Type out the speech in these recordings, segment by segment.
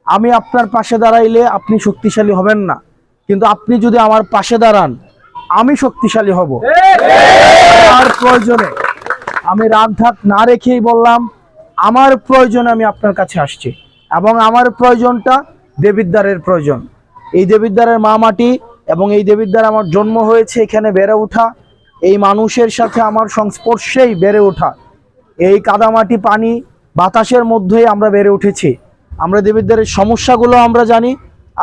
আমি আপনার পাশে দাঁড়াইলে আপনি শক্তিশালী হবেন না, কিন্তু আপনি যদি আমার পাশে দাঁড়ান আমি শক্তিশালী হব। আমার প্রয়োজনে আমি রাগ ঢাক না রেখেই বললাম আমার প্রয়োজনে আমি আপনার কাছে আসছি, এবং আমার প্রয়োজনটা দেবিদ্বারের প্রয়োজন। এই দেবিদ্বারের মা মাটি এবং এই দেবিদ্বার আমার জন্ম হয়েছে, এখানে বেড়ে ওঠা, এই মানুষের সাথে আমার সংস্পর্শেই বেড়ে ওঠা, এই কাদামাটি পানি বাতাসের মধ্যেই আমরা বেড়ে উঠেছি। আমরা দেবিদ্বারের সমস্যাগুলো আমরা জানি,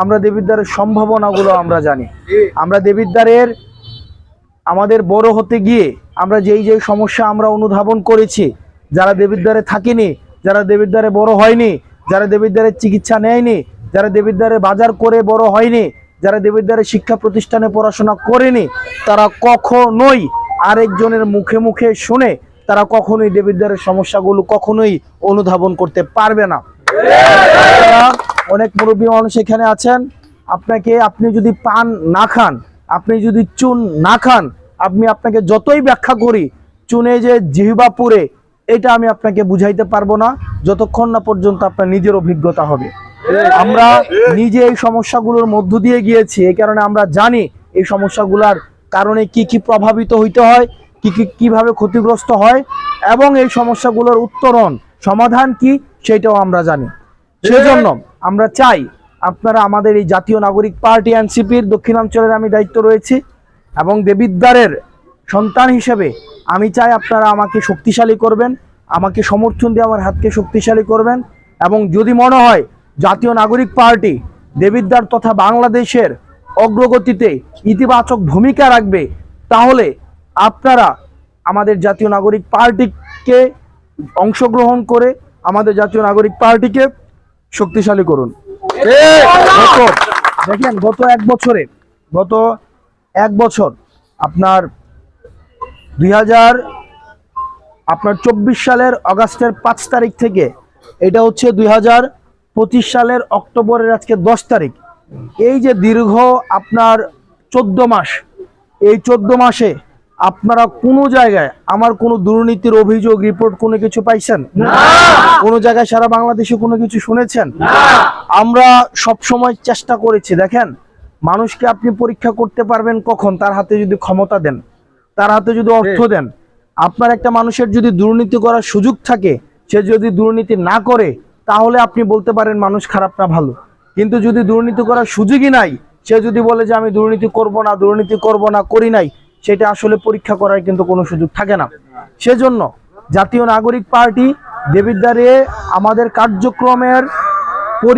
আমরা দেবিদ্বারের সম্ভাবনাগুলো আমরা জানি। আমরা দেবিদ্বারের আমাদের বড় হতে গিয়ে আমরা যেই সমস্যা আমরা অনুধাবন করেছি, যারা দেবিদ্বারে থাকিনি, যারা দেবিদ্বারে বড় হয়নি, যারা দেবিদ্বারের চিকিৎসা নেয়নি, যারা দেবিদ্বারে বাজার করে বড় হয়নি, যারা দেবিদ্বারে শিক্ষা প্রতিষ্ঠানে পড়াশোনা করেনি, তারা কখনোই আরেকজনের মুখে মুখে শুনে তারা কখনোই দেবিদ্বারের সমস্যাগুলো কখনোই অনুধাবন করতে পারবে না। অনেক মুরব্বী মানুষ এখানে আছেন, আপনি যদি পান না খান, আপনি যদি চুন না খান, আপনাকে যতই ব্যাখ্যা করি চুনে যে জিহ্বা পুড়ে, এটা আমি আপনাকে বুঝাইতে পারবো না যতক্ষণ না পর্যন্ত আপনার নিজের অভিজ্ঞতা হবে। আমরা নিজে এই সমস্যাগুলোর মধ্য দিয়ে গিয়েছি, এই কারণে আমরা জানি এই সমস্যাগুলোর কারণে কি কি প্রভাবিত হইতে হয়, কিভাবে ক্ষতিগ্রস্ত হয়, এবং এই সমস্যাগুলোর উত্তরণ সমাধান কি সেটাও আমরা জানি। সেজন্য আমরা চাই আপনারা আমাদের এই জাতীয় নাগরিক পার্টি এনসিপির দক্ষিণাঞ্চলের আমি দায়িত্ব রয়েছি, এবং দেবিদ্বারের সন্তান হিসেবে আমি চাই আপনারা আমাকে শক্তিশালী করবেন, আমাকে সমর্থন দিয়ে আমার হাতকে শক্তিশালী করবেন। এবং যদি মনে হয় জাতীয় নাগরিক পার্টি দেবিদ্বার তথা বাংলাদেশের অগ্রগতিতে ইতিবাচক ভূমিকা রাখবে, তাহলে আপনারা আমাদের জাতীয় নাগরিক পার্টিকে অংশগ্রহণ করে আমাদের জাতীয় নাগরিক পার্টিকে শক্তিশালী করুন। দেখেন গত এক বছর আপনার 2024 সালের অগাস্টের 5 তারিখ থেকে এটা হচ্ছে 2025 সালের অক্টোবরের আজকে 10 তারিখ, এই যে দীর্ঘ আপনার 14 মাস, এই 14 মাসে আপনারা কোনো জায়গায় আমার কোনো দুর্নীতির অভিযোগ রিপোর্ট কোনো কিছু পাইছেন? কোনো জায়গায় সারা বাংলাদেশে কোনো কিছু শুনেছেন? আমরা সব সময় চেষ্টা করেছি। দেখেন, মানুষকে আপনি পরীক্ষা করতে পারবেন কখন? তার হাতে যদি ক্ষমতা দেন, তার হাতে যদি অর্থ দেন। আপনার একটা মানুষের যদি দুর্নীতি করার সুযোগ থাকে, সে যদি দুর্নীতি না করে, তাহলে আপনি বলতে পারেন মানুষ খারাপ না ভালো। কিন্তু যদি দুর্নীতি করার সুযোগই নাই, সে যদি বলে যে আমি দুর্নীতি করব না, করি নাই, সেটা আসলে পরীক্ষা করার কিন্তু কোনো সুযোগ থাকে না। সেজন্য জাতীয় নাগরিক পার্টি দেবিদ্বারে আমাদের কার্যক্রমের